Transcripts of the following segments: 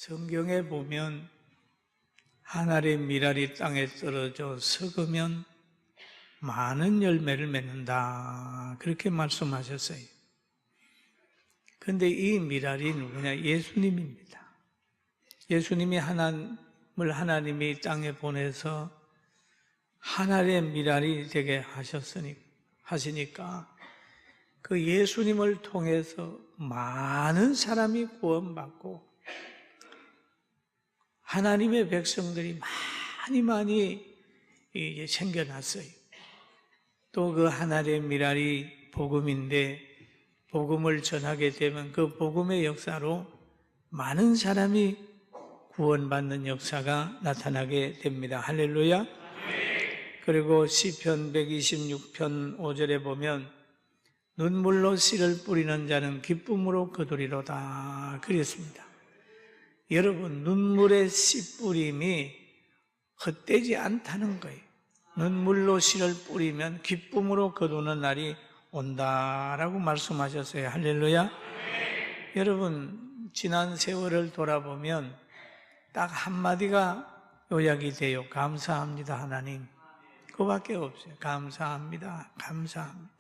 성경에 보면 한 알의 밀알이 땅에 떨어져 썩으면 많은 열매를 맺는다, 그렇게 말씀하셨어요. 그런데 이 밀알이 누구냐? 예수님입니다. 예수님이 하나님이 땅에 보내서 한 알의 밀알이 되게 하시니까 그 예수님을 통해서 많은 사람이 구원받고 하나님의 백성들이 많이 이제 생겨났어요. 또 그 한 알의 밀알이 복음인데, 복음을 전하게 되면 그 복음의 역사로 많은 사람이 구원받는 역사가 나타나게 됩니다. 할렐루야. 그리고 시편 126편 5절에 보면 눈물로 씨를 뿌리는 자는 기쁨으로 거두리로다, 그랬습니다. 여러분, 눈물의 씨 뿌림이 헛되지 않다는 거예요. 눈물로 씨를 뿌리면 기쁨으로 거두는 날이 온다라고 말씀하셨어요. 할렐루야. 여러분, 지난 세월을 돌아보면 딱 한마디가 요약이 돼요. 감사합니다, 하나님. 그거밖에 없어요. 감사합니다, 감사합니다.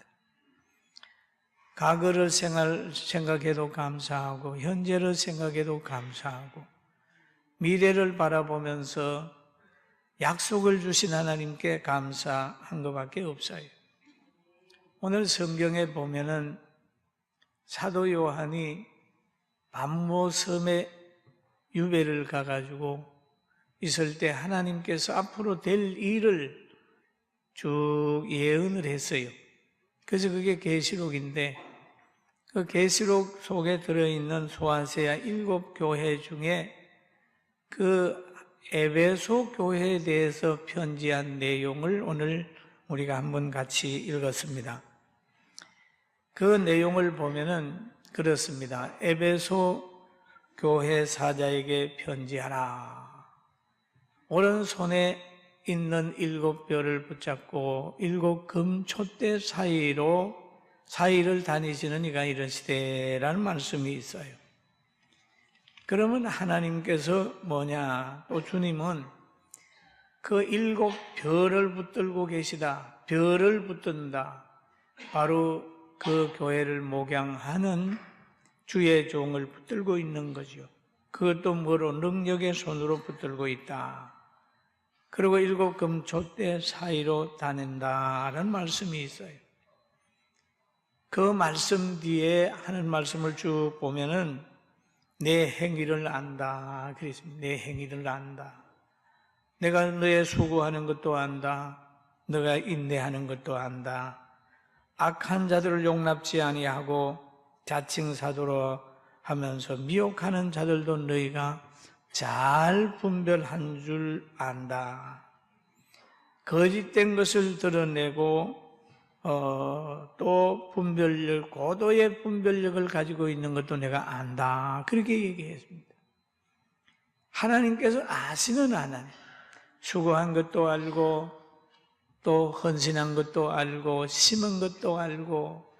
과거를 생각해도 감사하고, 현재를 생각해도 감사하고, 미래를 바라보면서 약속을 주신 하나님께 감사한 것밖에 없어요. 오늘 성경에 보면은 사도 요한이 반모섬에 유배를 가가지고 있을 때 하나님께서 앞으로 될 일을 쭉 예언을 했어요. 그래서 그게 계시록인데, 그 계시록 속에 들어있는 소아시아 7교회 중에 그 에베소 교회에 대해서 편지한 내용을 오늘 우리가 한번 같이 읽었습니다. 그 내용을 보면은 그렇습니다. 에베소 교회 사자에게 편지하라. 오른손에 있는 7뼈를 붙잡고 7 금촛대 사이를 다니시는 이가 이러시되라는 말씀이 있어요. 그러면 하나님께서 뭐냐? 또 주님은 그 7 별을 붙들고 계시다. 별을 붙든다. 바로 그 교회를 목양하는 주의 종을 붙들고 있는 거죠. 그것도 뭐로? 능력의 손으로 붙들고 있다. 그리고 7 금촛대 사이로 다닌다라는 말씀이 있어요. 그 말씀 뒤에 하는 말씀을 쭉 보면은 내 행위를 안다, 그랬습니다. 내 행위를 안다. 내가 너의 수고하는 것도 안다. 너가 인내하는 것도 안다. 악한 자들을 용납지 아니하고 자칭 사도로 하면서 미혹하는 자들도 너희가 잘 분별한 줄 안다. 거짓된 것을 드러내고 또 고도의 분별력을 가지고 있는 것도 내가 안다, 그렇게 얘기했습니다. 하나님께서 아시는 하나님, 수고한 것도 알고 또 헌신한 것도 알고 심은 것도 알고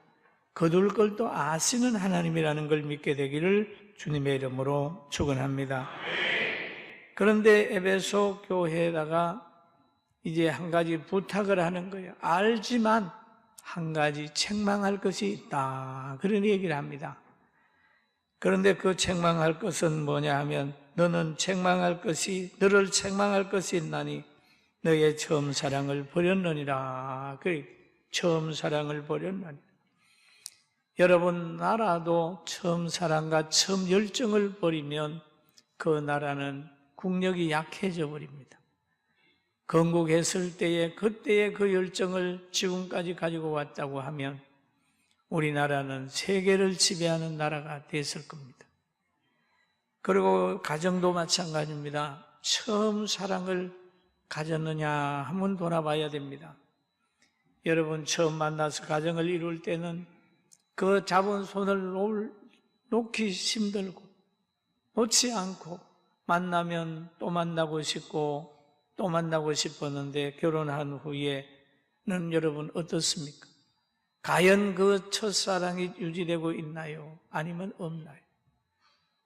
거둘 걸 또 아시는 하나님이라는 걸 믿게 되기를 주님의 이름으로 축원합니다. 그런데 에베소 교회에다가 이제 한 가지 부탁을 하는 거예요. 알지만 한 가지 책망할 것이 있다, 그런 얘기를 합니다. 그런데 그 책망할 것은 뭐냐 하면 너를 책망할 것이 있나니 너의 처음 사랑을 버렸느니라. 처음 사랑을 버렸느니라. 여러분, 나라도 처음 사랑과 처음 열정을 버리면 그 나라는 국력이 약해져 버립니다. 건국했을 때에 그때의 그 열정을 지금까지 가지고 왔다고 하면 우리나라는 세계를 지배하는 나라가 됐을 겁니다. 그리고 가정도 마찬가지입니다. 처음 사랑을 가졌느냐 한번 돌아봐야 됩니다. 여러분, 처음 만나서 가정을 이룰 때는 그 잡은 손을 놓기 힘들고 놓지 않고 만나면 또 만나고 싶고 또 만나고 싶었는데 결혼한 후에는 여러분 어떻습니까? 과연 그 첫사랑이 유지되고 있나요? 아니면 없나요?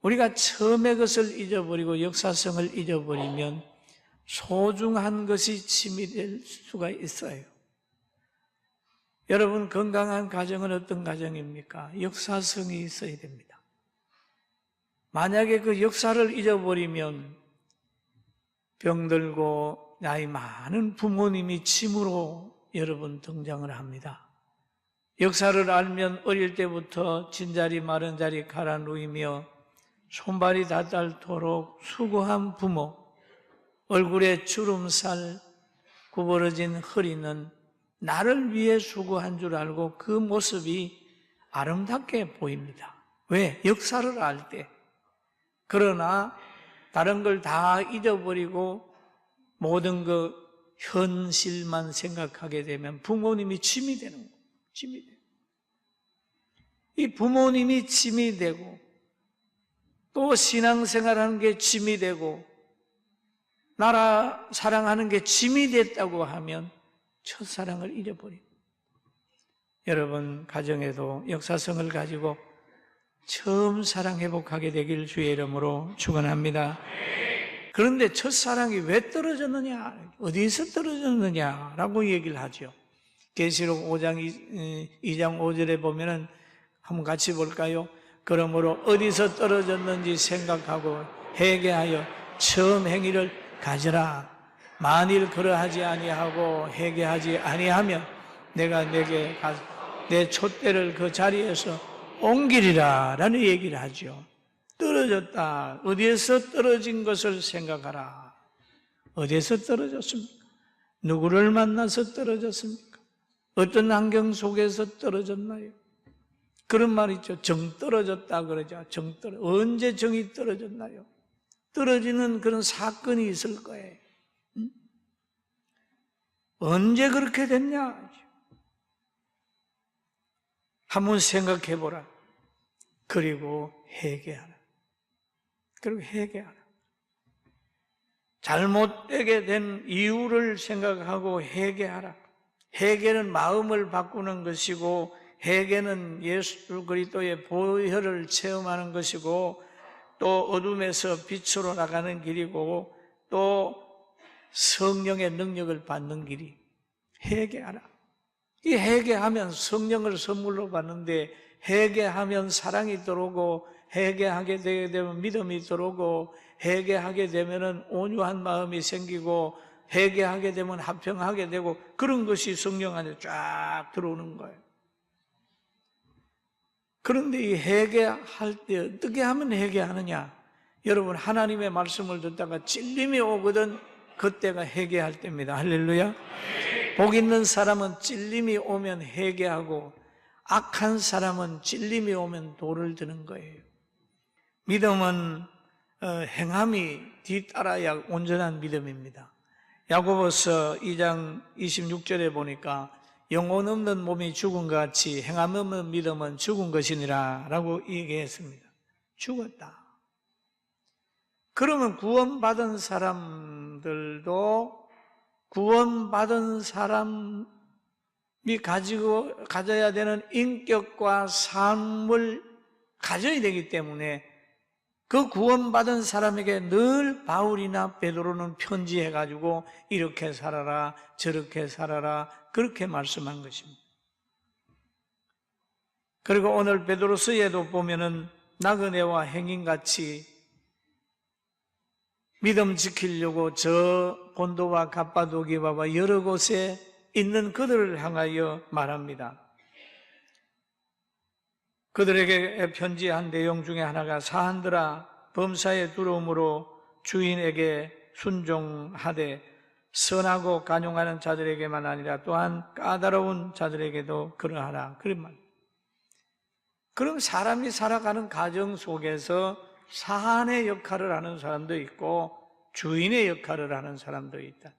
우리가 처음의 것을 잊어버리고 역사성을 잊어버리면 소중한 것이 침이 될 수가 있어요. 여러분, 건강한 가정은 어떤 가정입니까? 역사성이 있어야 됩니다. 만약에 그 역사를 잊어버리면 병들고 나이 많은 부모님이 침으로 여러분 등장을 합니다. 역사를 알면 어릴 때부터 진자리 마른 자리 갈아 누이며 손발이 닿도록 수고한 부모, 얼굴에 주름살, 구부러진 허리는 나를 위해 수고한 줄 알고 그 모습이 아름답게 보입니다. 왜? 역사를 알 때. 그러나 다른 걸 다 잊어버리고 모든 그 현실만 생각하게 되면 부모님이 침이 되는 거예요. 침이 돼요. 이 부모님이 침이 되고 또 신앙생활하는 게 침이 되고 나라 사랑하는 게 침이 됐다고 하면 첫사랑을 잃어버립니다. 여러분, 가정에도 역사성을 가지고 처음 사랑 회복하게 되길 주의 이름으로 축원합니다. 그런데 첫사랑이 왜 떨어졌느냐, 어디서 떨어졌느냐라고 얘기를 하죠. 계시록 5장 2장 5절에 보면은 한번 같이 볼까요? 그러므로 어디서 떨어졌는지 생각하고 회개하여 처음 행위를 가져라. 만일 그러하지 아니하고 회개하지 아니하면 내가 내게 내 촛대를 그 자리에서 옮기리라 라는 얘기를 하죠. 떨어졌다. 어디에서 떨어진 것을 생각하라. 어디에서 떨어졌습니까? 누구를 만나서 떨어졌습니까? 어떤 환경 속에서 떨어졌나요? 그런 말 있죠. 정 떨어졌다 그러죠. 언제 정이 떨어졌나요? 떨어지는 그런 사건이 있을 거예요. 응? 언제 그렇게 됐냐? 한번 생각해 보라. 그리고 회개하라. 그리고 회개하라. 잘못되게 된 이유를 생각하고 회개하라. 회개는 마음을 바꾸는 것이고 회개는 예수 그리스도의 보혈을 체험하는 것이고 또 어둠에서 빛으로 나가는 길이고 또 성령의 능력을 받는 길이 회개하라. 이 회개하면 성령을 선물로 받는데 회개하면 사랑이 들어오고 회개하게 되게 되면 믿음이 들어오고 회개하게 되면 온유한 마음이 생기고 회개하게 되면 화평하게 되고 그런 것이 성령 안에 쫙 들어오는 거예요. 그런데 이 회개할 때 어떻게 하면 회개하느냐? 여러분, 하나님의 말씀을 듣다가 찔림이 오거든 그때가 회개할 때입니다. 할렐루야. 복 있는 사람은 찔림이 오면 회개하고 악한 사람은 찔림이 오면 돌을 드는 거예요. 믿음은 행함이 뒤따라야 온전한 믿음입니다. 야고보서 2장 26절에 보니까 영혼 없는 몸이 죽은 것 같이 행함 없는 믿음은 죽은 것이니라 라고 얘기했습니다. 죽었다. 그러면 구원받은 사람들도 구원받은 사람이 가져야 되는 인격과 삶을 가져야 되기 때문에 그 구원받은 사람에게 늘 바울이나 베드로는 편지해가지고 이렇게 살아라, 저렇게 살아라, 그렇게 말씀한 것입니다. 그리고 오늘 베드로서에도 보면은 나그네와 행인같이 믿음 지키려고 저 본도와 갑바도기와 여러 곳에 있는 그들을 향하여 말합니다. 그들에게 편지한 내용 중에 하나가 사한들아 범사에 두려움으로 주인에게 순종하되 선하고 간용하는 자들에게만 아니라 또한 까다로운 자들에게도 그러하라. 그런 말. 그럼 사람이 살아가는 가정 속에서 사한의 역할을 하는 사람도 있고 주인의 역할을 하는 사람도 있다.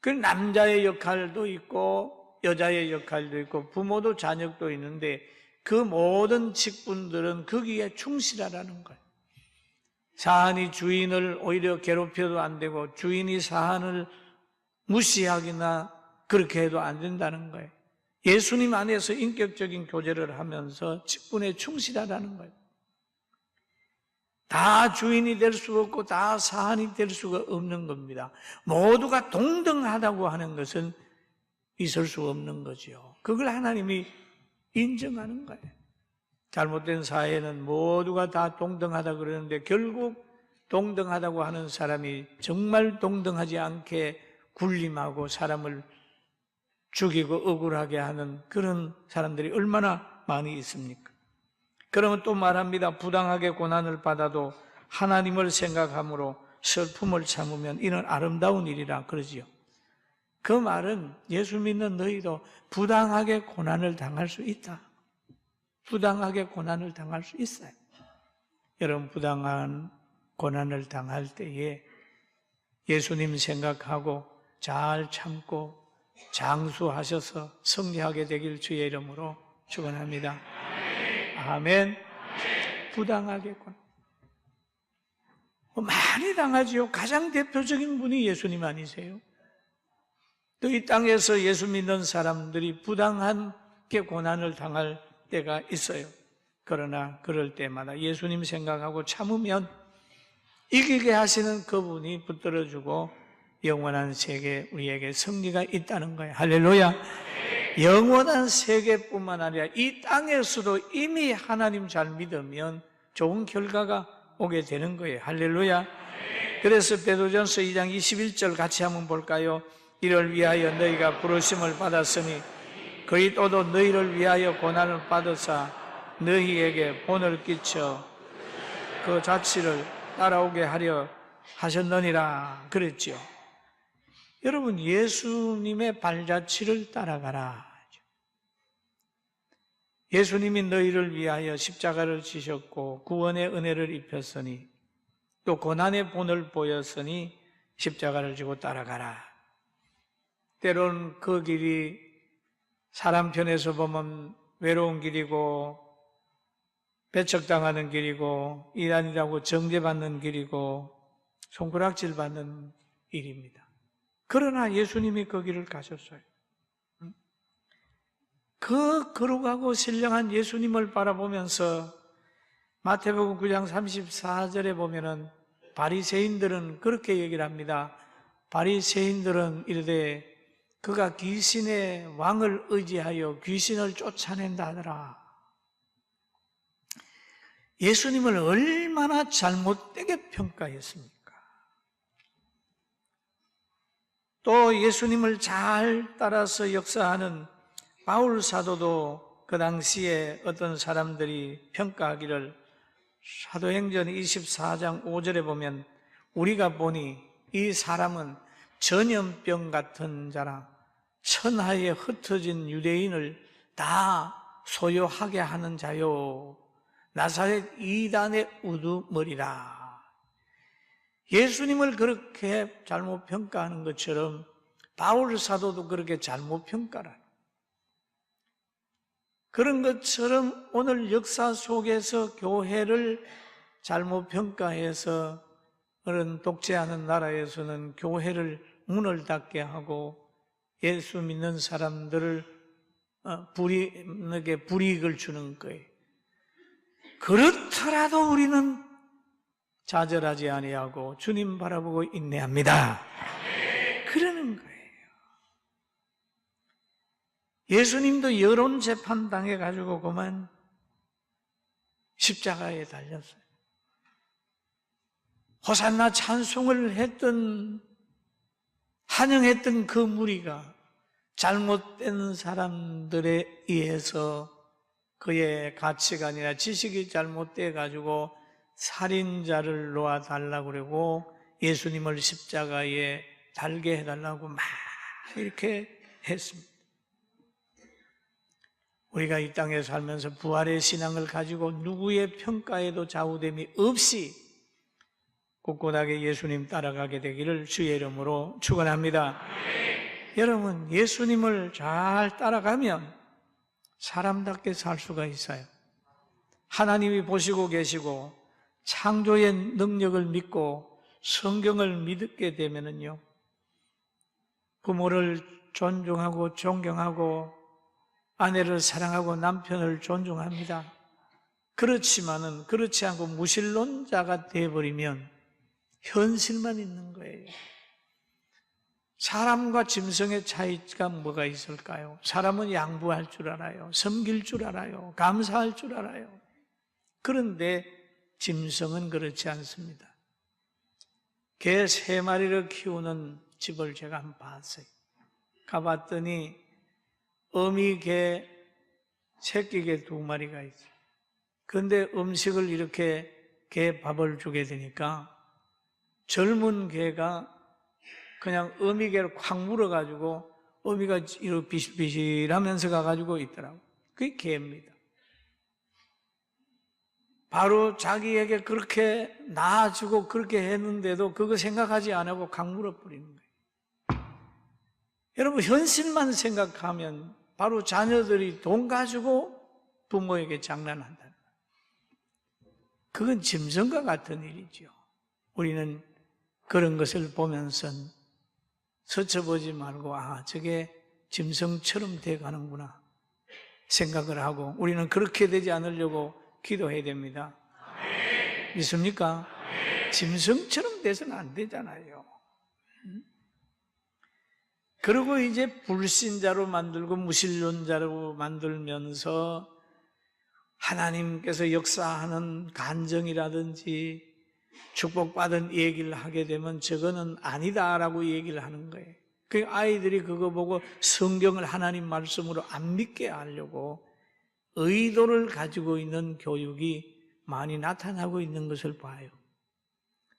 그 남자의 역할도 있고 여자의 역할도 있고 부모도 자녀도 있는데 그 모든 직분들은 거기에 충실하라는 거예요. 사한이 주인을 오히려 괴롭혀도 안 되고 주인이 사한을 무시하기나 그렇게 해도 안 된다는 거예요. 예수님 안에서 인격적인 교제를 하면서 직분에 충실하라는 거예요. 다 주인이 될 수 없고 다 사한이 될 수가 없는 겁니다. 모두가 동등하다고 하는 것은 있을 수 없는 거죠. 그걸 하나님이 인정하는 거예요. 잘못된 사회는 모두가 다 동등하다 그러는데 결국 동등하다고 하는 사람이 정말 동등하지 않게 군림하고 사람을 죽이고 억울하게 하는 그런 사람들이 얼마나 많이 있습니까? 그러면 또 말합니다. 부당하게 고난을 받아도 하나님을 생각함으로 슬픔을 참으면 이는 아름다운 일이라 그러지요. 그 말은 예수 믿는 너희도 부당하게 고난을 당할 수 있다. 부당하게 고난을 당할 수 있어요. 여러분, 부당한 고난을 당할 때에 예수님 생각하고 잘 참고 장수하셔서 승리하게 되길 주의 이름으로 축원합니다. 아멘. 부당하게 고난. 많이 당하지요. 가장 대표적인 분이 예수님 아니세요? 또 이 땅에서 예수 믿는 사람들이 부당하게 고난을 당할 때가 있어요. 그러나 그럴 때마다 예수님 생각하고 참으면 이기게 하시는 그분이 붙들어주고 영원한 세계 우리에게 승리가 있다는 거예요. 할렐루야. 영원한 세계뿐만 아니라 이 땅에서도 이미 하나님 잘 믿으면 좋은 결과가 오게 되는 거예요. 할렐루야. 그래서 베드로전서 2장 21절 같이 한번 볼까요? 이를 위하여 너희가 부르심을 받았으니 그리스도도 너희를 위하여 고난을 받으사 너희에게 본을 끼쳐 그 자취를 따라오게 하려 하셨느니라 그랬죠. 여러분, 예수님의 발자취를 따라가라. 예수님이 너희를 위하여 십자가를 지셨고 구원의 은혜를 입혔으니 또 고난의 본을 보였으니 십자가를 지고 따라가라. 때로는 그 길이 사람 편에서 보면 외로운 길이고 배척당하는 길이고 이란이라고 정죄받는 길이고 손가락질 받는 일입니다. 그러나 예수님이 그 길을 가셨어요. 그 거룩하고 신령한 예수님을 바라보면서 마태복음 9장 34절에 보면은 바리새인들은 그렇게 얘기를 합니다. 바리새인들은 이르되 그가 귀신의 왕을 의지하여 귀신을 쫓아낸다 하더라. 예수님을 얼마나 잘못되게 평가했습니까? 또 예수님을 잘 따라서 역사하는 바울 사도도 그 당시에 어떤 사람들이 평가하기를 사도행전 24장 5절에 보면 우리가 보니 이 사람은 전염병 같은 자라 천하에 흩어진 유대인을 다 소요하게 하는 자요 나사렛 이단의 우두머리라. 예수님을 그렇게 잘못 평가하는 것처럼 바울 사도도 그렇게 잘못 평가라. 그런 것처럼 오늘 역사 속에서 교회를 잘못 평가해서 그런 독재하는 나라에서는 교회를 문을 닫게 하고 예수 믿는 사람들을 불이익을 주는 거예요. 그렇더라도 우리는 좌절하지 아니하고 주님 바라보고 인내합니다. 그러는 거예요. 예수님도 여론 재판 당해가지고 그만 십자가에 달렸어요. 호산나 찬송을 했던 환영했던 그 무리가 잘못된 사람들에 의해서 그의 가치관이나 지식이 잘못돼 가지고 살인자를 놓아달라고 그러고 예수님을 십자가에 달게 해달라고 막 이렇게 했습니다. 우리가 이 땅에 살면서 부활의 신앙을 가지고 누구의 평가에도 좌우됨이 없이 꿋꿋하게 예수님 따라가게 되기를 주의 이름으로 축원합니다. 여러분, 예수님을 잘 따라가면 사람답게 살 수가 있어요. 하나님이 보시고 계시고 창조의 능력을 믿고 성경을 믿게 되면은요, 부모를 존중하고 존경하고 아내를 사랑하고 남편을 존중합니다. 그렇지만은 그렇지 않고 무신론자가 되어버리면 현실만 있는 거예요. 사람과 짐승의 차이가 뭐가 있을까요? 사람은 양보할 줄 알아요. 섬길 줄 알아요. 감사할 줄 알아요. 그런데 짐승은 그렇지 않습니다. 개 3마리를 키우는 집을 제가 한번 봤어요. 가봤더니 어미 개, 새끼 개 2마리가 있어요. 그런데 음식을 이렇게 개 밥을 주게 되니까 젊은 개가 그냥 어미 개를 콱 물어가지고 어미가 이렇게 비실비실하면서 가가지고 있더라고요. 그게 개입니다. 바로 자기에게 그렇게 낳아주고 그렇게 했는데도 그거 생각하지 안 하고 콱 물어버리는 거예요. 여러분, 현실만 생각하면 바로 자녀들이 돈 가지고 부모에게 장난한다는 거예요. 그건 짐승과 같은 일이죠. 우리는 그런 것을 보면서 스쳐보지 말고 저게 짐승처럼 돼가는구나 생각을 하고 우리는 그렇게 되지 않으려고 기도해야 됩니다. 믿습니까? 짐승처럼 돼서는 안 되잖아요. 그리고 이제 불신자로 만들고 무신론자로 만들면서 하나님께서 역사하는 간정이라든지 축복받은 얘기를 하게 되면 저거는 아니다라고 얘기를 하는 거예요. 그 아이들이 그거 보고 성경을 하나님 말씀으로 안 믿게 하려고 의도를 가지고 있는 교육이 많이 나타나고 있는 것을 봐요.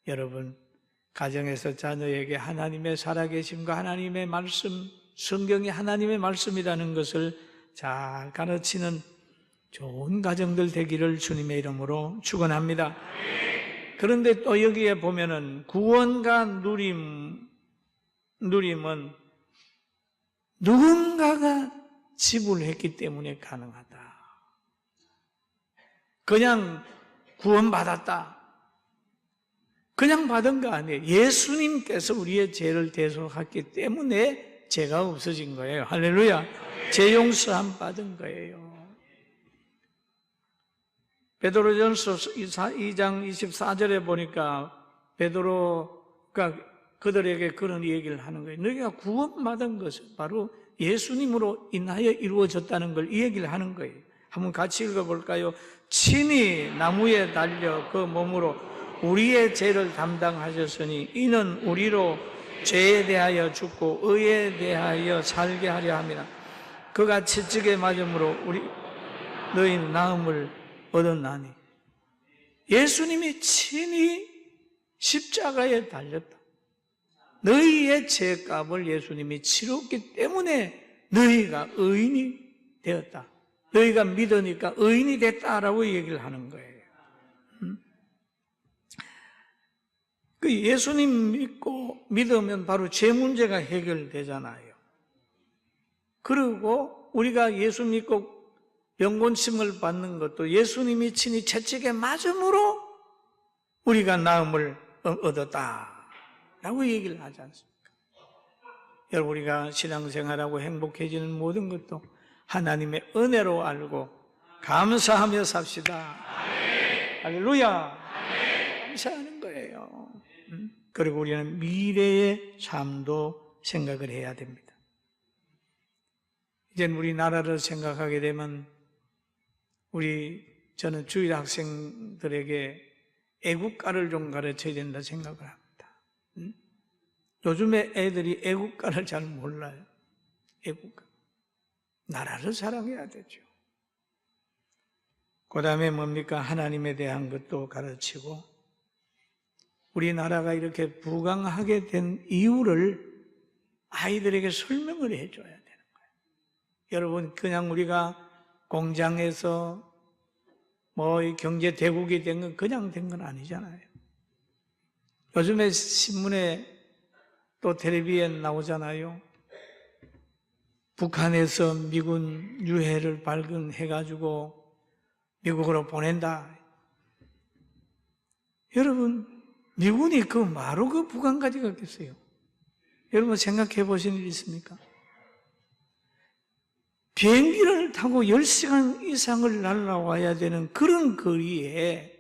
여러분, 가정에서 자녀에게 하나님의 살아계심과 하나님의 말씀, 성경이 하나님의 말씀이라는 것을 잘 가르치는 좋은 가정들 되기를 주님의 이름으로 축원합니다. 그런데 또 여기에 보면은 구원과 누림은 누군가가 지불했기 때문에 가능하다. 그냥 구원받았다. 그냥 받은 거 아니에요. 예수님께서 우리의 죄를 대속했기 때문에 죄가 없어진 거예요. 할렐루야. 죄 용서함 받은 거예요. 베드로전서 2장 24절에 보니까 베드로가 그들에게 그런 얘기를 하는 거예요. 너희가 구원받은 것은 바로 예수님으로 인하여 이루어졌다는 걸 이 얘기를 하는 거예요. 한번 같이 읽어볼까요? 친히 나무에 달려 그 몸으로 우리의 죄를 담당하셨으니 이는 우리로 죄에 대하여 죽고 의에 대하여 살게 하려 함이라. 그가 채찍에 맞음으로 너희 나음을 얻었나니. 예수님이 친히 십자가에 달렸다. 너희의 죄값을 예수님이 치렀기 때문에 너희가 의인이 되었다. 너희가 믿으니까 의인이 됐다라고 얘기를 하는 거예요. 그 예수님 믿고 믿으면 바로 죄 문제가 해결되잖아요. 그리고 우리가 예수 믿고 영곤침을 받는 것도 예수님이 친히 채찍에 맞음으로 우리가 나음을 얻었다라고 얘기를 하지 않습니까? 여러분, 우리가 신앙생활하고 행복해지는 모든 것도 하나님의 은혜로 알고 감사하며 삽시다. 할렐루야. 감사하는 거예요. 그리고 우리는 미래의 삶도 생각을 해야 됩니다. 이제 우리나라를 생각하게 되면 저는 주일 학생들에게 애국가를 좀 가르쳐야 된다 생각을 합니다. 요즘에 애들이 애국가를 잘 몰라요. 애국가. 나라를 사랑해야 되죠. 그 다음에 뭡니까? 하나님에 대한 것도 가르치고 우리나라가 이렇게 부강하게 된 이유를 아이들에게 설명을 해줘야 되는 거예요. 여러분, 그냥 우리가 공장에서 경제 대국이 된 건 그냥 된 건 아니잖아요. 요즘에 신문에 또 텔레비에 나오잖아요. 북한에서 미군 유해를 발견해가지고 미국으로 보낸다. 여러분, 미군이 바로 그 북한까지 갔겠어요? 여러분 생각해 보신 일 있습니까? 비행기를 타고 10시간 이상을 날아와야 되는 그런 거리에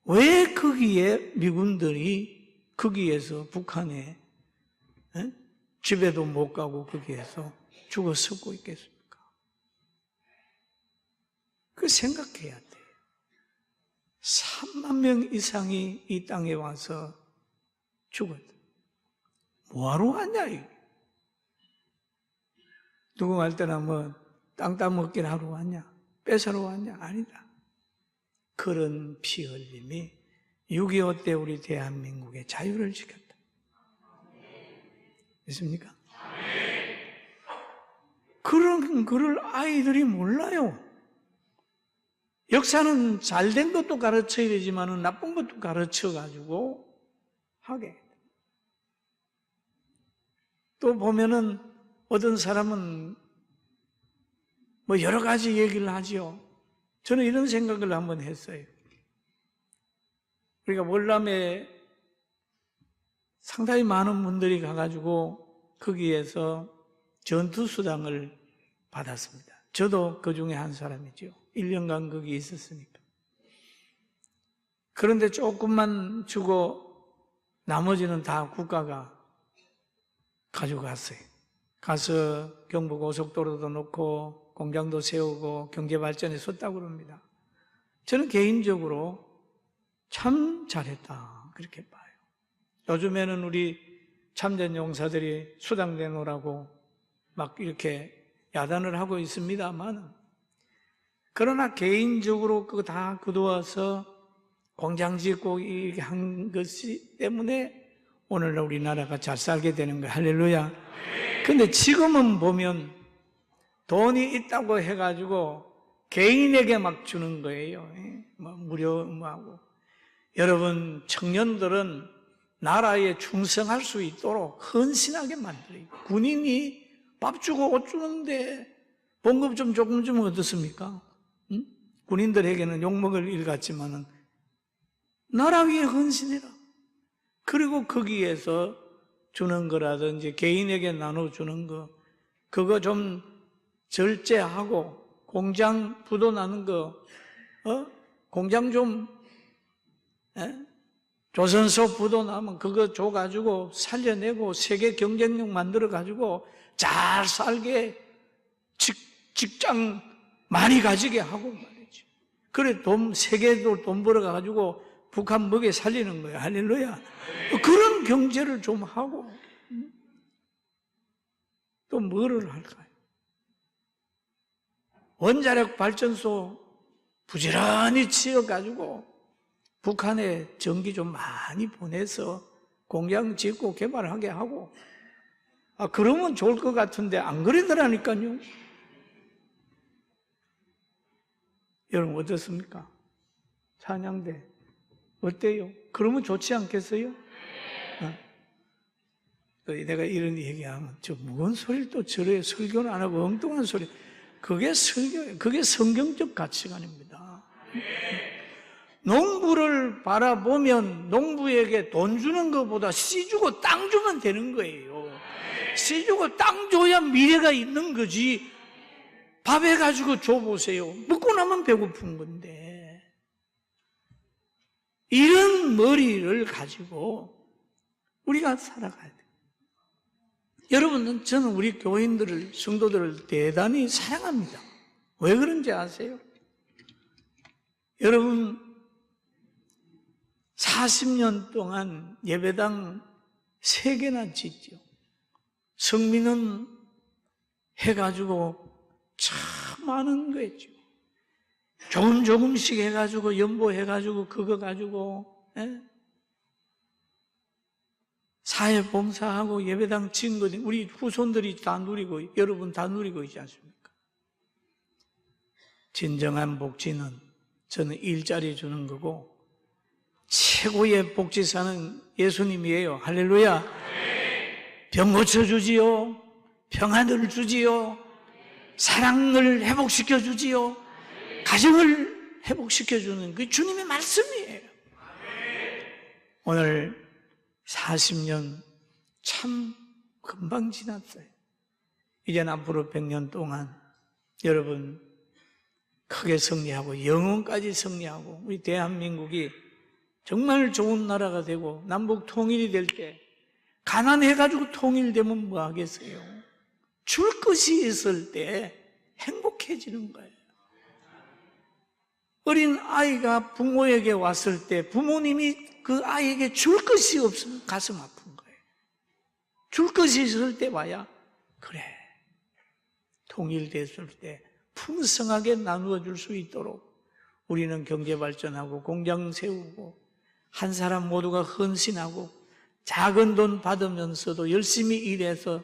왜 거기에 미군들이 거기에서 북한에 집에도 못 가고 거기에서 죽어 쓰고 있겠습니까? 그 생각해야 돼요. 3만 명 이상이 이 땅에 와서 죽었다. 뭐하러 왔냐 이게. 누구 말 때나 뭐 땅 따먹긴 하러 왔냐? 뺏으러 왔냐? 아니다. 그런 피 흘림이 6.25 때 우리 대한민국의 자유를 지켰다. 믿습니까? 그런 글을 아이들이 몰라요. 역사는 잘된 것도 가르쳐야 되지만 나쁜 것도 가르쳐가지고 하게. 또 보면은 어떤 사람은 뭐 여러 가지 얘기를 하죠. 저는 이런 생각을 한번 했어요. 그러니까 월남에 상당히 많은 분들이 가가지고 거기에서 전투수당을 받았습니다. 저도 그 중에 한 사람이죠. 1년간 거기 있었으니까. 그런데 조금만 주고 나머지는 다 국가가 가져갔어요. 가서 경부고속도로도 놓고 공장도 세우고 경제발전에 썼다고 그럽니다. 저는 개인적으로 참 잘했다 그렇게 봐요. 요즘에는 우리 참전용사들이 수당 내놓으라고 막 이렇게 야단을 하고 있습니다만, 그러나 개인적으로 그거 다 거두어서 공장 짓고 이렇게 한 것이 때문에 오늘날 우리나라가 잘 살게 되는 거예요. 할렐루야. 근데 지금은 보면 돈이 있다고 해가지고 개인에게 막 주는 거예요. 뭐 무료 뭐 하고. 여러분 청년들은 나라에 충성할 수 있도록 헌신하게 만들어요. 군인이 밥 주고 옷 주는데 봉급 좀 조금 주면 어떻습니까? 응? 군인들에게는 욕먹을 일 같지만은 나라 위에 헌신해라. 그리고 거기에서 주는 거라든지 개인에게 나눠주는 거, 그거 좀 절제하고 공장 부도 나는 거, 공장 좀 조선소 부도 나면 그거 줘가지고 살려내고 세계 경쟁력 만들어가지고 잘 살게 직장 많이 가지게 하고 말이죠. 그래 세계도 돈 벌어가지고 북한 먹여 살리는 거예요. 할렐루야. 그런 경제를 좀 하고 또 뭐를 할까요? 원자력 발전소 부지런히 지어가지고 북한에 전기 좀 많이 보내서 공장 짓고 개발하게 하고, 그러면 좋을 것 같은데 안 그러더라니까요. 여러분 어떻습니까? 찬양대 어때요? 그러면 좋지 않겠어요? 내가 이런 얘기하면 저 무슨 소리를 또 저래, 설교는 안 하고 엉뚱한 소리. 그게 성경적 가치관입니다. 농부를 바라보면 농부에게 돈 주는 것보다 씨 주고 땅 주면 되는 거예요. 씨 주고 땅 줘야 미래가 있는 거지. 밥 해가지고 줘보세요. 먹고 나면 배고픈 건데. 이런 머리를 가지고 우리가 살아가야 돼요. 여러분은, 저는 우리 교인들을, 성도들을 대단히 사랑합니다. 왜 그런지 아세요? 여러분 40년 동안 예배당 3개나 짓죠. 성민은 해가지고 참 많은 거 했죠. 조금씩 해가지고 연보해가지고 그거 가지고 사회봉사하고 예배당 지은 거 우리 후손들이 다 누리고 여러분 다 누리고 있지 않습니까? 진정한 복지는 저는 일자리 주는 거고 최고의 복지사는 예수님이에요. 할렐루야. 병 고쳐주지요, 평안을 주지요, 사랑을 회복시켜 주지요, 가정을 회복시켜 주는 그 주님의 말씀이에요. 오늘 40년 참 금방 지났어요. 이제는 앞으로 100년 동안 여러분 크게 승리하고 영원까지 승리하고 우리 대한민국이 정말 좋은 나라가 되고 남북 통일이 될 때 가난해가지고 통일되면 뭐 하겠어요? 줄 것이 있을 때 행복해지는 거예요. 어린 아이가 부모에게 왔을 때 부모님이 그 아이에게 줄 것이 없으면 가슴 아픈 거예요. 줄 것이 있을 때 와야 그래 통일됐을 때 풍성하게 나누어 줄 수 있도록 우리는 경제 발전하고 공장 세우고 한 사람 모두가 헌신하고 작은 돈 받으면서도 열심히 일해서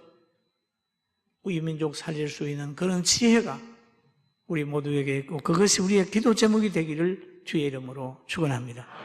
우리 민족 살릴 수 있는 그런 지혜가 우리 모두에게 있고 그것이 우리의 기도 제목이 되기를 주의 이름으로 축원합니다.